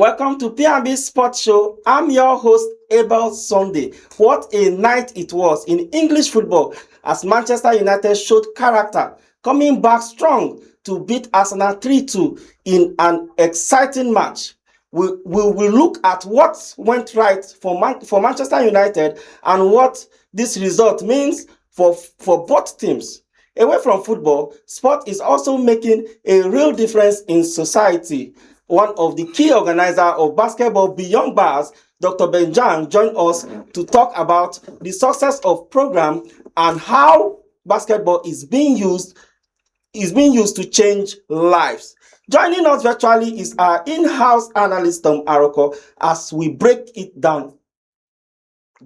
Welcome to P&B Sports Show. I'm your host, Abel Sunday. What a night it was in English football as Manchester United showed character, coming back strong to beat Arsenal 3-2 in an exciting match. We will look at what went right for Manchester United and what this result means for both teams. Away from football, sport is also making a real difference in society. One of the key organizers of Basketball Beyond Bars, Dr. Benjan, joined us to talk about the success of program and how basketball is being used to change lives. Joining us virtually is our in-house analyst Tom Aroko as we break it down.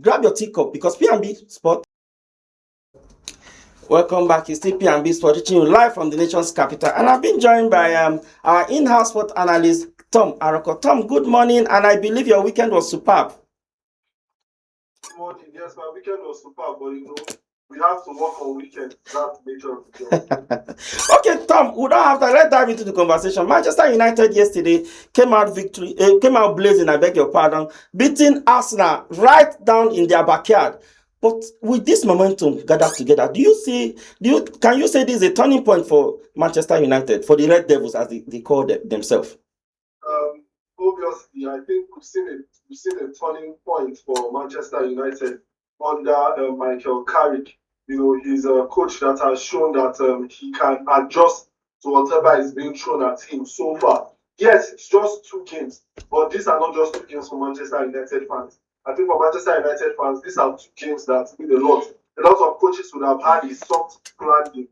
Grab your teacup because P&B Sport. Welcome back. It's still P&B Sport, reaching you live from the nation's capital. And I've been joined by our in-house sport analyst, Tom Aroko. Tom, good morning, and I believe your weekend was superb. Good morning. Yes, my weekend was superb, but we have to work on weekends. That's the nature of the job. Okay, Tom, we don't have to. Let's dive into the conversation. Manchester United yesterday came out blazing, I beg your pardon, beating Arsenal right down in their backyard. But with this momentum gathered together, can you say this is a turning point for Manchester United, for the Red Devils as they call themselves? Obviously, I think we've seen a turning point for Manchester United under Michael Carrick. He's a coach that has shown that he can adjust to whatever is being thrown at him so far. Yes, it's just 2 games, but these are not just 2 games for Manchester United fans. I think for Manchester United fans, these are 2 games that mean a lot. A lot of coaches would have had a soft landing,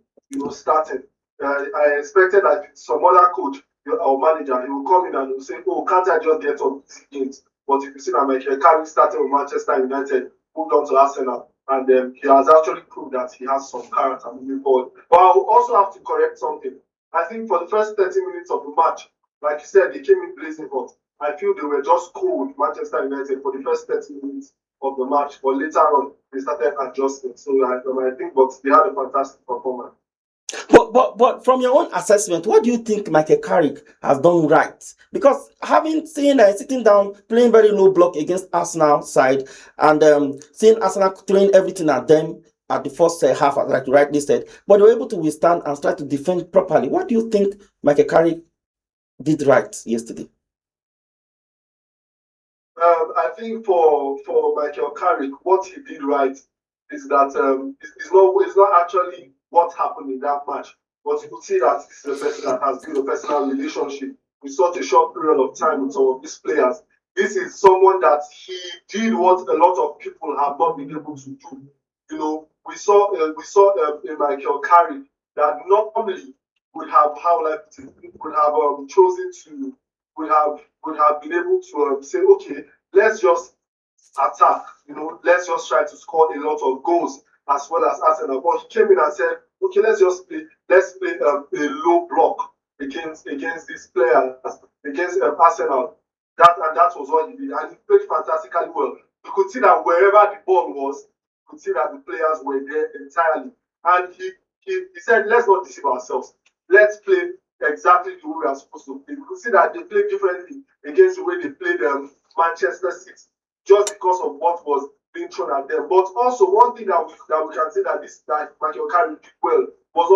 starting. I expected that some other coach or manager, he will come in and he will say, "Oh, can't I just get on these games?" But if you see that Michael Carrick started with Manchester United, moved on to Arsenal, and he has actually proved that he has some character moving forward. But I will also have to correct something. I think for the first 30 minutes of the match, like you said, they came in blazing hot. I feel they were just cool with Manchester United for the first 30 minutes of the match, but later on they started adjusting. So I think, but they had a fantastic performance. But from your own assessment, what do you think Michael Carrick has done right? Because having seen sitting down, playing very low block against Arsenal side, and seeing Arsenal throwing everything at them at the first half, like you rightly said, but they were able to withstand and try to defend properly. What do you think Michael Carrick did right yesterday? I think for Michael Carrick, what he did right is that it's not actually what happened in that match, but you could see that this is a person that has built a personal relationship with such a short period of time with some of these players. This is someone that he did what a lot of people have not been able to do. We saw in Michael Carrick that normally would have chosen to would have been able to say, okay, let's just attack, let's just try to score a lot of goals as well as Arsenal. But he came in and said, okay, let's play a low block against these players, against Arsenal. That was what he did, and he played fantastically well. You could see that wherever the ball was, you could see that the players were there entirely. And he said, let's not deceive ourselves. Let's play exactly the way we are supposed to play. You could see that they played differently against the way they played Manchester City, just because of what was being thrown at them. But also one thing that we can say that Michael Carrick did well was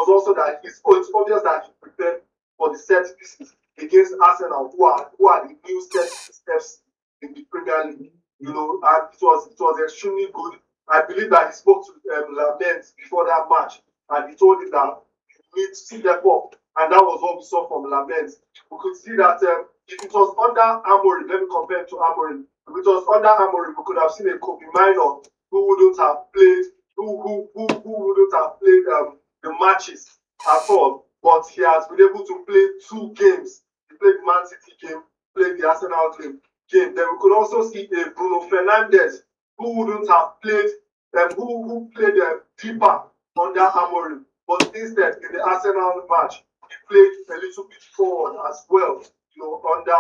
also that it's obvious that he prepared for the set pieces against Arsenal, who are the new set steps in the Premier League. And it was extremely good. I believe that he spoke to Lament before that match, and he told him that you need to step up. And that was what we saw from Lament. We could see that if it was under Amorim, let me compare it to Amorim. If it was under Amorim, we could have seen a Kobe Minor who wouldn't have played, who wouldn't have played the matches at all. But he has been able to play 2 games. He played the Man City game, played the Arsenal game. Then we could also see a Bruno Fernandes who wouldn't have played, who played deeper under Amorim. But instead, in the Arsenal match, he played a little bit forward as well, under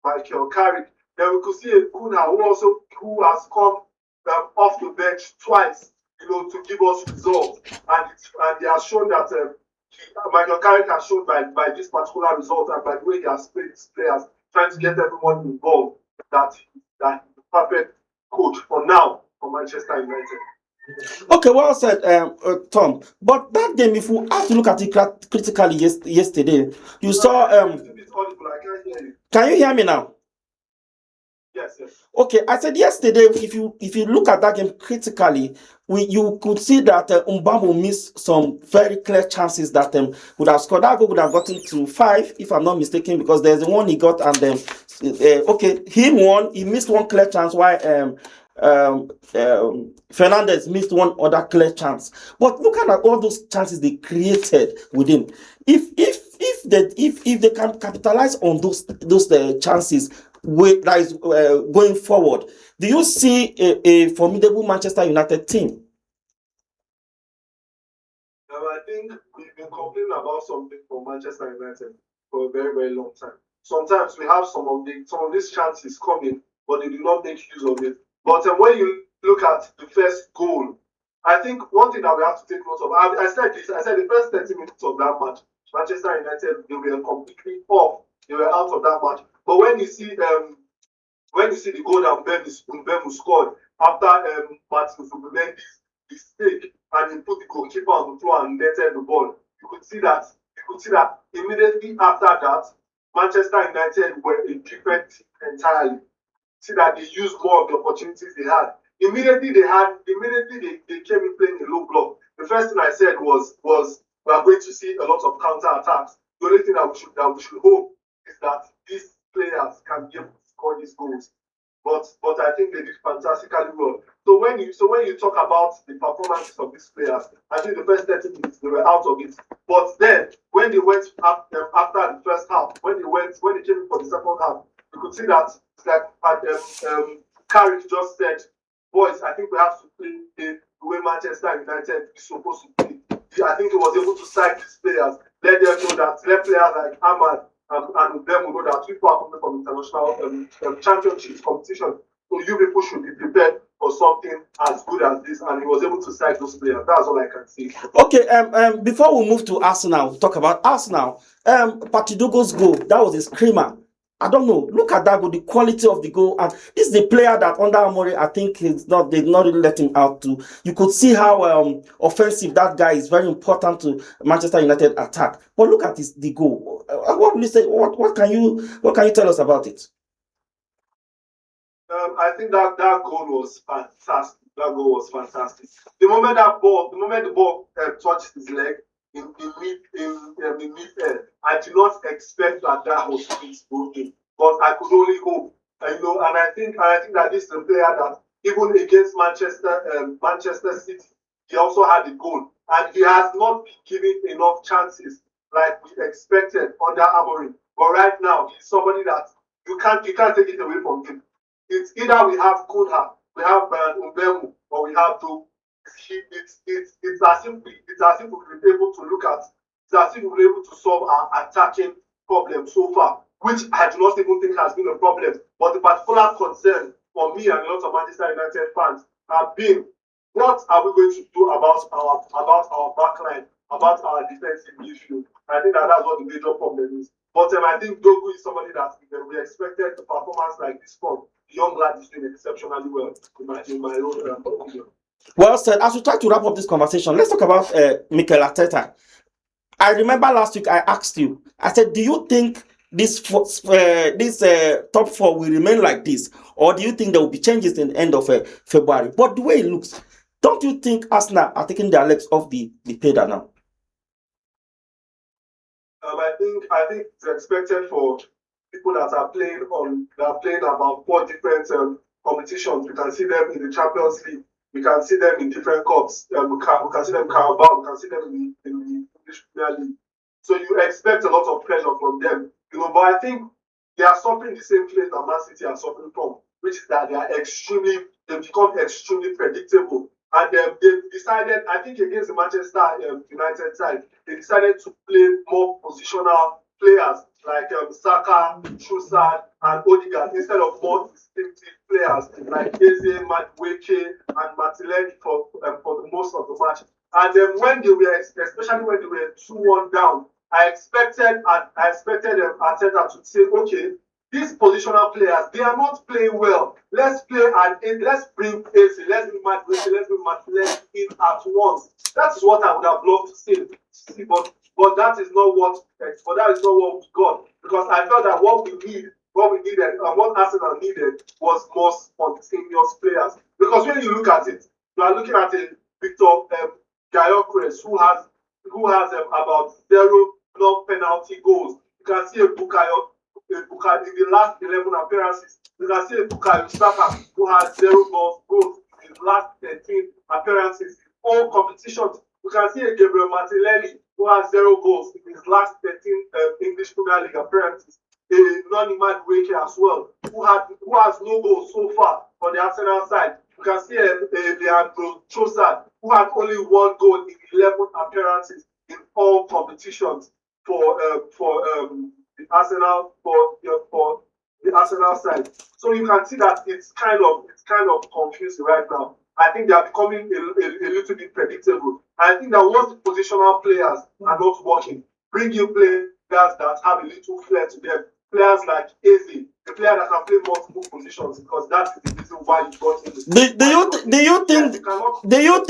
Michael Carrick. Then we could see a Kuna who has come off the bench twice, to give us results, and he has shown that Michael Carrick has shown by this particular result and by the way he has played his players trying to get everyone involved that that the perfect coach for now for Manchester United. Okay, well said, Tom. But that game, if we have to look at it critically yesterday, you saw. It's audible. I can't hear you. Can you hear me now? Yes, yes. Okay, I said yesterday, if you look at that game critically, you could see that Mbamo missed some very clear chances that would have scored. That goal would have gotten to 5, if I'm not mistaken, because there's the one he got and okay, he missed one clear chance while Fernandez missed one other clear chance. But looking at all those chances they created with him, if they can capitalize on those chances that is going forward, do you see a formidable Manchester United team? I think we've been complaining about something for Manchester United for a very, very long time. Sometimes we have some of these chances coming, but they do not make use of it. But when you look at the first goal, I think one thing that we have to take note of, I said this, I said the first 30 minutes of that match, Manchester United, they were completely off. They were out of that match. But when you see the goal that Mbemu scored after Martin Zubimendi's mistake and he put the goalkeeper on the floor and netted the ball, you could see that immediately after that, Manchester United were a different team entirely. See that they used more of the opportunities they had. Immediately they came in playing a low block. The first thing I said was we are going to see a lot of counter attacks. The only thing that we should hope is that these players can be able to score these goals. But I think they did fantastically well. So when you talk about the performances of these players, I think the first 30 minutes they were out of it. But then when they went after the first half, when they came in for the second half, you could see that it's like Carrick just said, boys, I think we have to play the way Manchester United is supposed to play. I think he was able to cite these players, let them know that let players like Ahmad and them will know that people are coming from international championships competition. So you people should be prepared for something as good as this. And he was able to cite those players. That's all I can say. Okay, before we move to Arsenal, talk about Arsenal. Patidogo's goal, that was a screamer. I don't know. Look at that goal, the quality of the goal. And this is the player that under Amorim, I think they did not really let him out to. You could see how offensive that guy is, very important to Manchester United attack. But look at the goal. What will you say? What can you tell us about it? I think that goal was fantastic. That goal was fantastic. The moment the ball touched his leg in mid-air, I did not expect that was his broken. But I could only hope, and I think that this is a player that even against Manchester City, he also had a goal, and he has not been given enough chances like we expected under Amorim. But right now, he's somebody that you can't take it away from him. It's either we have Kunha, we have Mbemu, or we have to. It's as if we've been able to look at. It's as if we've been able to solve our attacking problem so far, which I do not even think has been a problem. But the particular concern for me and a lot of Manchester United fans have been, what are we going to do about our backline, about our defensive issue? I think that's what the major problem is. But I think Dogu is somebody that we expected a performance like this from. The young lad is doing exceptionally well in my own opinion. Well said. As we try to wrap up this conversation, let's talk about Mikel Arteta. I remember last week I asked you, I said, do you think this top 4 will remain like this, or do you think there will be changes in the end of February? But the way it looks, don't you think Arsenal are taking their legs off the pedal now? I think it's expected for people that are playing about 4 different competitions. We can see them in the Champions League. We can see them in different cups. We can see them in Carabao. We can see them in the English Premier League. So you expect a lot of pressure from them. But I think they are suffering the same place that Man City are suffering from, which is that they've become extremely predictable. And they've decided, I think against the Manchester United side, they decided to play more positional players like Saka, Trossard, and Odegaard instead of more distinctive players like Eze, Madueke, and Martinelli for the most of the match. And then especially when they were 2-1 down, I expected Arteta to say, okay, these positional players, they are not playing well. Let's bring AC, let's bring Matt, let's bring Martinez in at once. That is what I would have loved to see, but that is not what we got, because I felt that what we needed, and what Arsenal needed was more spontaneous players. Because when you look at it, you are looking at a Victor Gyökeres who has about 0 non-penalty goals. You can see a Bukayo in the last 11 appearances. You can see a Bukayo Saka who has 0 goals in his last 13 appearances in all competitions. You can see a Gabriel Martinelli who has 0 goals in his last 13 English Premier League appearances. A Nonimad Wake as well, who has no goals so far on the Arsenal side. You can see Leandro Trossard, who had only 1 goal in 11 appearances in all competitions for the Arsenal side. So you can see that it's kind of confusing right now. I think they are becoming a little bit predictable. I think that once the positional players are not working, bring in players that have a little flair to them. Players like Eze, a player that can play multiple positions, because that is the reason why you got him. Do you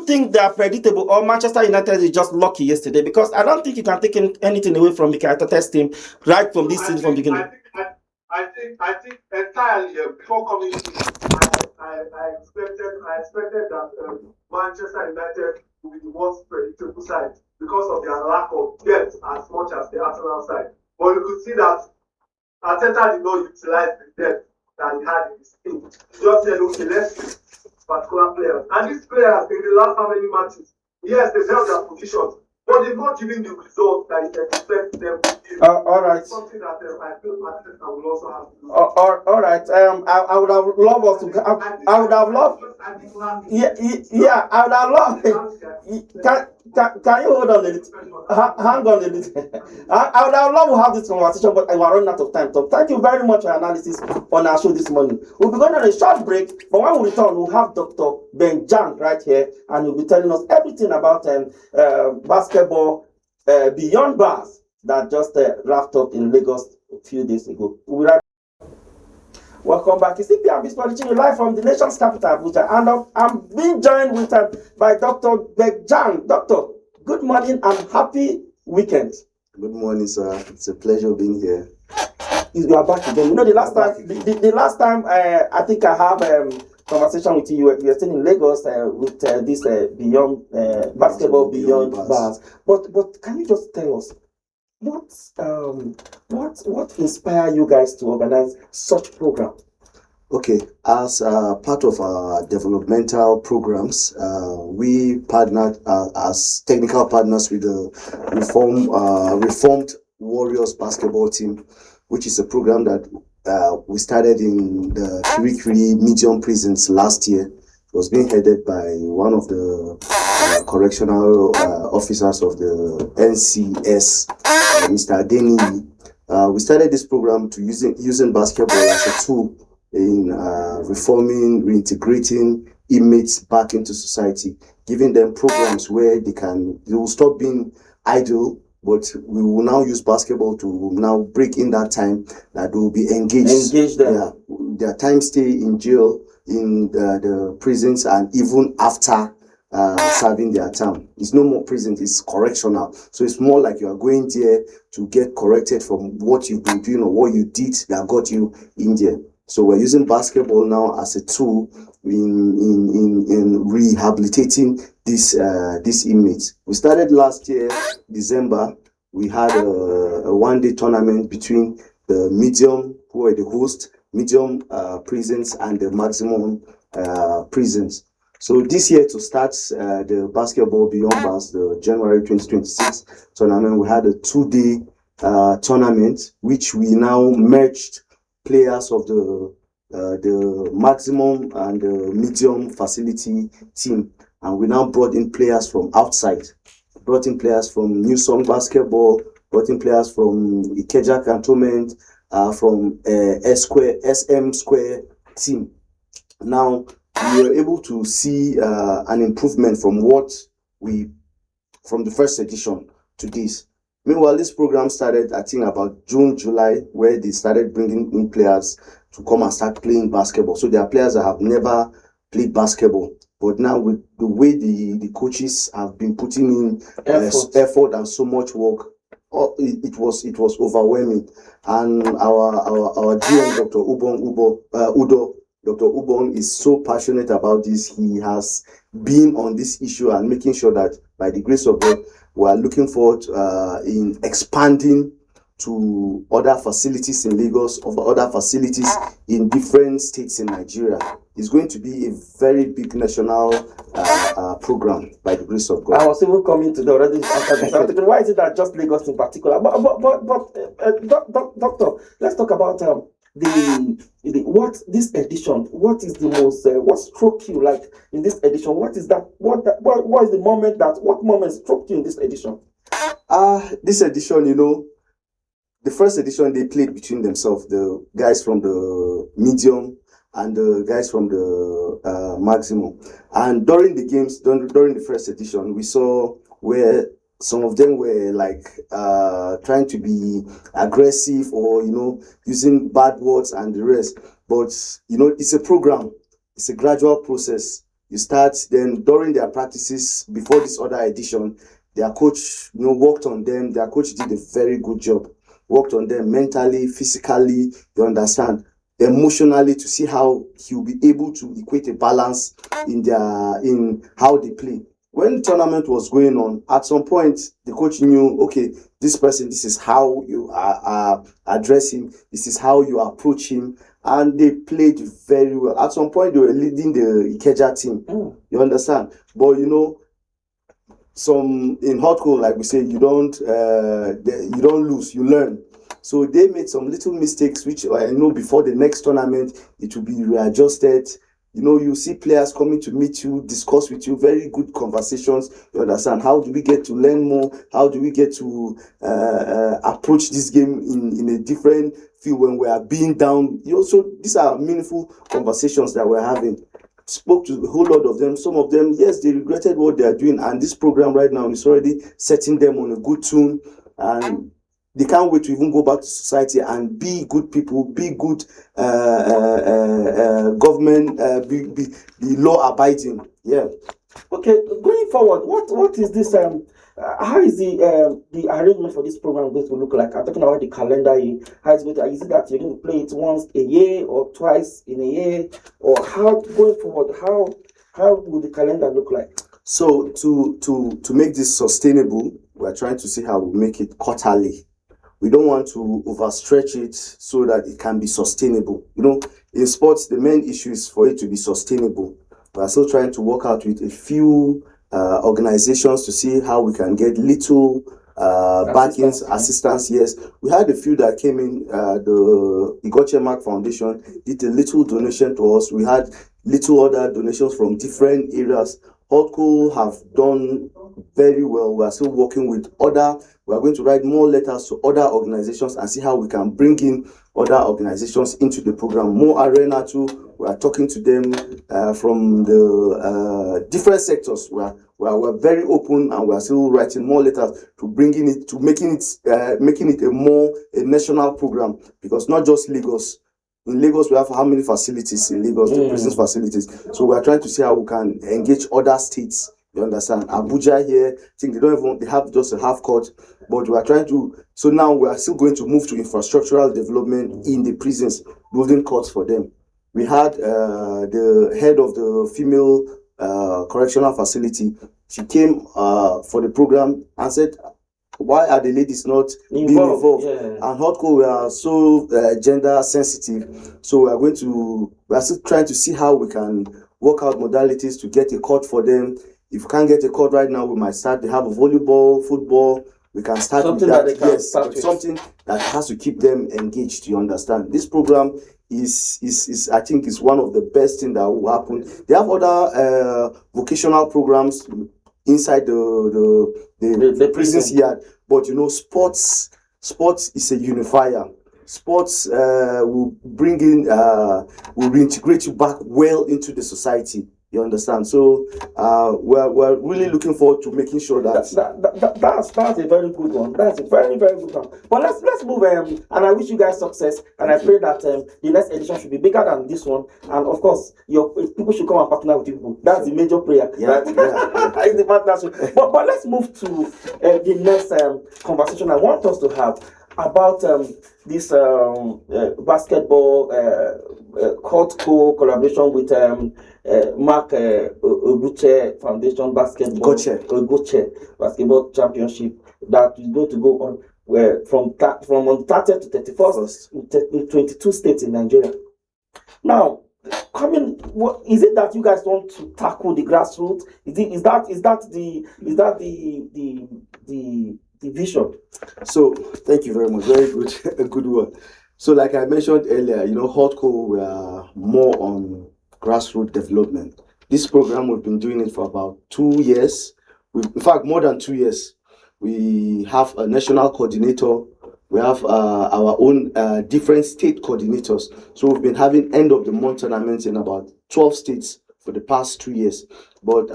think they are predictable, or Manchester United is just lucky yesterday? Because I don't think you can take anything away from Mikel Arteta's team right from this season from the beginning. I think entirely before coming in, I expected that Manchester United will be the most predictable side because of their lack of depth as much as the Arsenal side. But you could see that Arteta did not utilize the depth that he had in his team. He just said, okay, let's use particular players. And these players, in the last how many matches, yes, they held their positions, but they've not given the results that you expect them to give. All right. Something that I feel Arteta will also have to do. All right. I would have loved us to. I would have loved. Yeah. I would have loved. Can you hold on a little? Hang on a little. I would have loved to have this conversation, but we are running out of time. So thank you very much for your analysis on our show this morning. We'll be going on a short break, but when we return, we'll have Dr. Ben Jang right here, and he'll be telling us everything about basketball beyond bars that just wrapped up in Lagos a few days ago. We'll be right. Welcome back. It's CPRB Politics live from the nation's capital, Abuja, and I'm being joined with by Dr. Ben Jang. Doctor, good morning and happy weekend. Good morning, sir. It's a pleasure being here. You are back again. You know, the last time I think I have conversation with you. You were still in Lagos with this beyond basketball beyond bars. But can you just tell us what inspired you guys to organize such program? Okay, as part of our developmental programs, we partnered as technical partners with the Reformed Warriors basketball team, which is a program that we started in the Kirikiri medium prisons last year. It was being headed by one of the correctional officers of the NCS, Mr. Adeni. We started this program to using basketball as a tool in reforming, reintegrating inmates back into society, giving them programs where they will stop being idle, but we will now use basketball to now break in that time that they will be engaged. Engage them. Their time stay in jail, in the prisons, and even after serving their term. It's no more prison, it's correctional. So it's more like you are going there to get corrected from what you've been doing or what you did that got you in there. So we're using basketball now as a tool in rehabilitating these inmates. We started last year, December. We had a one-day tournament between the medium, who are the host, medium prisons, and the maximum prisons. So this year, to start the basketball beyond bars, the January 2026 tournament, we had a 2-day tournament, which we now merged players of the maximum and the medium facility team, and we now brought in players from outside. Brought in players from New Song Basketball, brought in players from Ikeja Cantonment, from SM Square team. Now we were able to see an improvement from the first edition to this. Meanwhile, this program started, I think, about June, July, where they started bringing in players to come and start playing basketball. So there are players that have never played basketball, but now with the way the coaches have been putting in effort and so much work, it was overwhelming. And our GM, Dr. Udo, Dr. Ubon is so passionate about this. He has been on this issue and making sure that by the grace of God, we are looking forward in expanding to other facilities in Lagos, of other facilities in different states in Nigeria. It's going to be a very big national program by the grace of God. I was even coming to the already after this. I was thinking, why is it that just Lagos in particular? Doctor, let's talk about what this edition. What is the most what struck you like in this edition? What is that? What is the moment that? What moment struck you in this edition? This edition, the first edition they played between themselves, the guys from the medium and the guys from the maximum. And during the games, during the first edition, we saw where some of them were like trying to be aggressive or using bad words and the rest. But it's a program. It's a gradual process. You start, then during their practices before this other edition, their coach worked on them. Their coach did a very good job. Worked on them mentally, physically, you understand, emotionally, to see how he'll be able to equate a balance in how they play. When the tournament was going on, at some point the coach knew, okay, this person, this is how you address him, this is how you approach him, and they played very well. At some point they were leading the Ikeja team. You understand? But some in hot cold, like we say, you don't lose, you learn. So they made some little mistakes, which I know before the next tournament it will be readjusted. You see players coming to meet you, discuss with you, very good conversations. You understand, how do we get to learn more? How do we get to approach this game in a different field when we are being down? So these are meaningful conversations that we're having. Spoke to a whole lot of them. Some of them, yes, they regretted what they are doing, and this program right now is already setting them on a good tune, and they can't wait to even go back to society and be good people, be good government, be law abiding. Yeah. Okay, going forward, what is this? How is the arrangement for this program going to look like? I'm talking about the calendar. How is it going to? Is it that you're going to play it once a year or twice in a year, or how going forward? How will the calendar look like? So to make this sustainable, we're trying to see how we make it quarterly. We don't want to overstretch it so that it can be sustainable. In sports, the main issue is for it to be sustainable. We are still trying to work out with a few organizations to see how we can get little backings, assistance. Yes, we had a few that came in. The Igoche Mark Foundation did a little donation to us. We had little other donations from different areas. Hotco have done very well. We are still working with we are going to write more letters to other organizations and see how we can bring in other organizations into the program. More arena too. We are talking to them from the different sectors. We're very open, and we are still writing more letters to making it a national program, because not just Lagos. In Lagos, we have how many facilities in Lagos, the prison facilities. So we are trying to see how we can engage other states. You understand? Abuja here, I think they have just a half court, but we are trying to. So now we are still going to move to infrastructural development in the prisons, building courts for them. We had the head of the female correctional facility. She came for the program and said, why are the ladies not being involved? Yeah. And Hotco, we are so gender sensitive. So we are still trying to see how we can work out modalities to get a court for them. If we can't get a court right now, we might start. They have a volleyball, football. We can start something with that. That they can start with. Something that has to keep them engaged. You understand? This program is I think is one of the best things that will happen. They have other vocational programs inside the prisons yard, but sports is a unifier. Sports will bring in will reintegrate you back well into the society. You understand? So we're really looking forward to making sure that That's a very good one. That's a very good one. But let's move. And I wish you guys success. And I pray that the next edition should be bigger than this one. And of course, your people should come and partner with you. That's the major prayer. Yeah, It's the partnership. But let's move to the next conversation I want us to have about this basketball court collaboration with Mark Oguche Foundation Basketball Oguche Basketball Championship that is going to go on from on 30th to 31st in 22 states in Nigeria. Now, what is it that you guys want to tackle the grassroots? Is that the vision? So thank you very much. Very good, a good one. So like I mentioned earlier, Hotco, we are more on grassroots development. This program, we've been doing it for about 2 years. In fact, more than 2 years. We have a national coordinator. We have our own different state coordinators. So we've been having end of the month tournaments in about 12 states for the past 2 years. But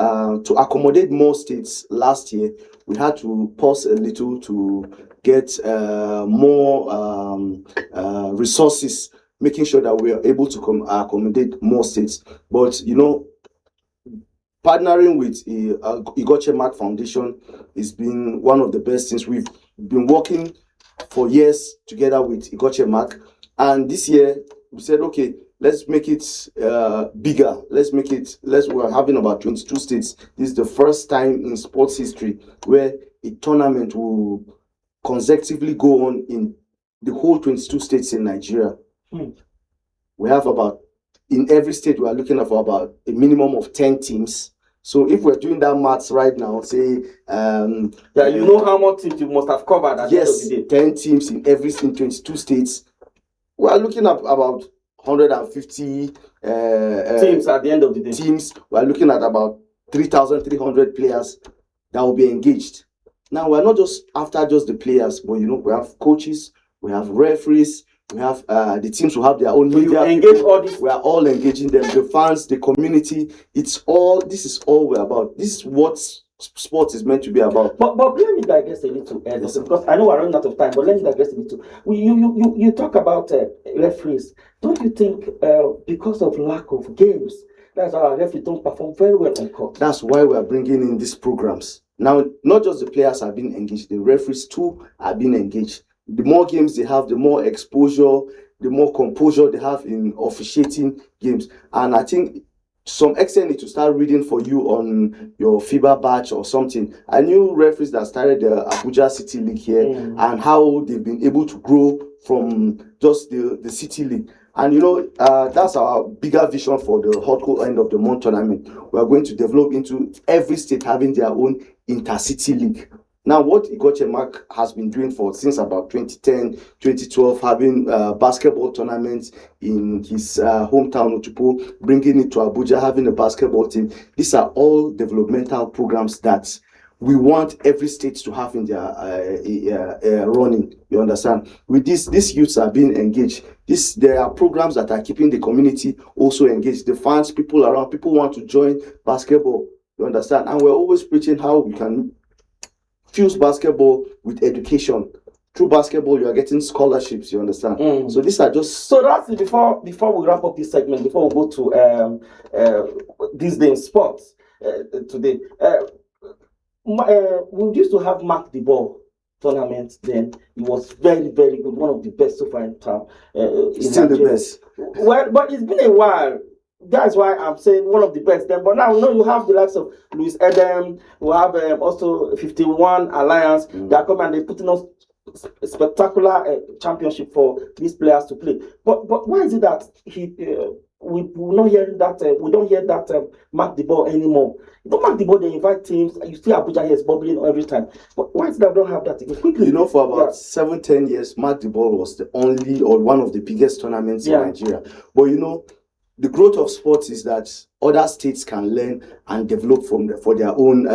to accommodate more states last year, we had to pause a little to get more resources, making sure that we are able to accommodate more states. But partnering with Igoche Mark Foundation has been one of the best things. We've been working for years together with Igoche Mark, and this year we said, okay, let's make it bigger. We're having about 22 states. This is the first time in sports history where a tournament will consecutively go on in the whole 22 states in Nigeria. We have in every state, we are looking at for about a minimum of 10 teams. So if we're doing that maths right now, say you know how much teams you must have covered at the end of the day. 10 teams in 22 states. We are looking at about 150 teams at the end of the day. We are looking at about 3,300 players that will be engaged. Now we're not just after just the players, but we have coaches, we have referees, we have the teams who have their own media. Engage all this. We are all engaging them, the fans, the community. This is all we're about. This is what sports is meant to be about. But let me digress a little, because I know we're running out of time. But let me digress a little. You talk about referees. Don't you think because of lack of games, that's why our referees don't perform very well on court? That's why we are bringing in these programs. Now, not just the players are being engaged, the referees too are being engaged. The more games they have, the more exposure, the more composure they have in officiating games. And I think to some extent need to start reading for you on your FIBA badge or something. I knew referees that started the Abuja City League here and how they've been able to grow from just the City League. And that's our bigger vision for the Hotco end of the month tournament. We are going to develop into every state having their own intercity league. Now, what Igoche Mark has been doing since about 2010, 2012, having basketball tournaments in his hometown, Otupo, bringing it to Abuja, having a basketball team. These are all developmental programs that we want every state to have in their running. You understand? With this, these youths are being engaged. There are programs that are keeping the community also engaged. The fans, people around, people want to join basketball. You understand? And we're always preaching how we can fuse basketball with education. Through basketball, you are getting scholarships. You understand? So these are just. So that's before we wrap up this segment. Before we go to this day in sports today. We used to have Mark the Ball tournament then. It was very, very good. One of the best so far in town. Still the best. Well, but it's been a while. That's why I'm saying one of the best then. But now, you have the likes of Louis Edem. We have also 51 Alliance. They are coming and they're putting us a spectacular championship for these players to play. But why is it that we're not hearing that? We don't hear that Mark the Ball anymore. You don't mark the ball. They invite teams. You see Abuja here is bubbling every time. But why is it that we don't have that again? Quickly. For about 7-10 years, Mark the Ball was the only or one of the biggest tournaments in Nigeria. But the growth of sports is that other states can learn and develop for their own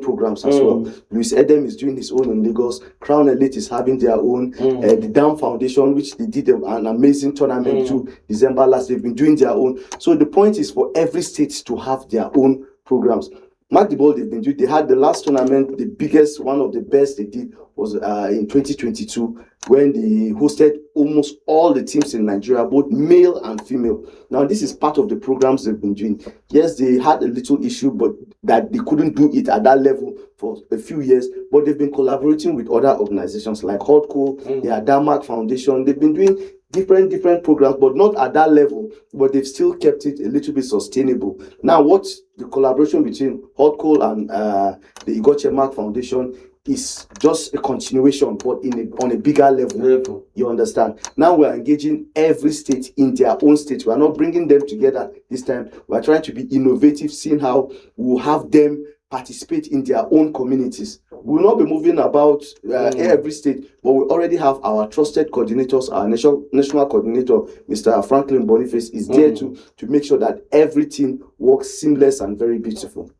programs as well. Louis Edem is doing his own in Lagos. Crown Elite is having their own. The Dam Foundation, which they did an amazing tournament to December last, they've been doing their own. So the point is for every state to have their own programs. Mark the ball they've been doing. They had the last tournament, the biggest, one of the best they did was in 2022 when they hosted almost all the teams in Nigeria, both male and female. Now, this is part of the programs they've been doing. Yes, they had a little issue, but that they couldn't do it at that level for a few years, but they've been collaborating with other organizations like Hotco, the Adamak Foundation. They've been doing different programs, but not at that level, but they've still kept it a little bit sustainable. Now, what the collaboration between Hotco and the Igor Chemak Foundation is just a continuation, but on a bigger level. You understand? Now we're engaging every state in their own state. We're not bringing them together this time. We're trying to be innovative, seeing how we'll have them participate in their own communities. We will not be moving about every state, but we already have our trusted coordinators. Our national coordinator, Mr. Franklin Boniface, is there to make sure that everything works seamless and very beautiful.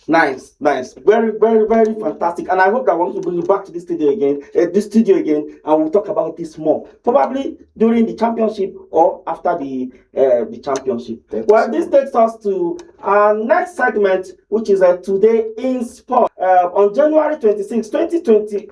Nice. Very fantastic. And I hope that I want to bring you back to this studio again, and we'll talk about this more. Probably during the championship or after the championship. This takes us to our next segment, which is Today in Sport. On January 26, 2020,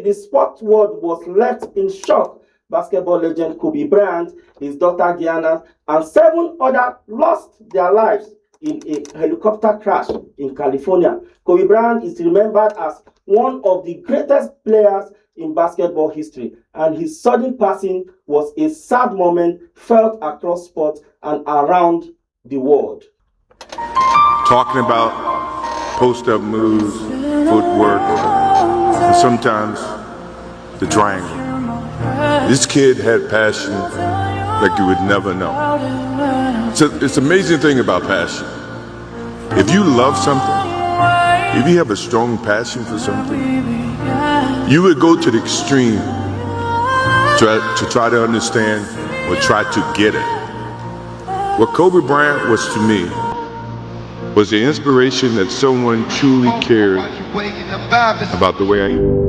the sport world was left in shock. Basketball legend Kobe Bryant, his daughter Gianna, and 7 others lost their lives in a helicopter crash in California. Kobe Bryant is remembered as one of the greatest players in basketball history, and his sudden passing was a sad moment felt across sports and around the world. Talking about post-up moves, footwork, and sometimes the triangle. This kid had passion like you would never know. It's an amazing thing about passion. If you love something, if you have a strong passion for something, you would go to the extreme to try to understand or try to get it. What Kobe Bryant was to me was the inspiration that someone truly cared about the way I am.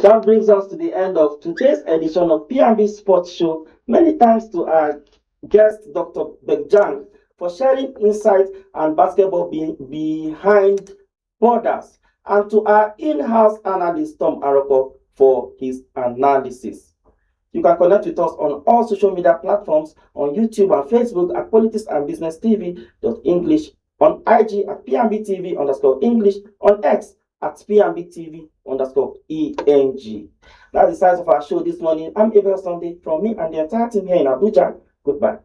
That brings us to the end of today's edition of P&B Sports Show. Many thanks to our guest, Dr. Bekjang, for sharing insight and basketball behind borders, and to our in-house analyst, Tom Aroko, for his analysis. You can connect with us on all social media platforms, on YouTube and Facebook at Politics&BusinessTV.English, on IG at PNBTV_English, on X at PNBTV_ENG. That's the size of our show this morning. I'm Abel Sunday from me and the entire team here in Abuja. Goodbye.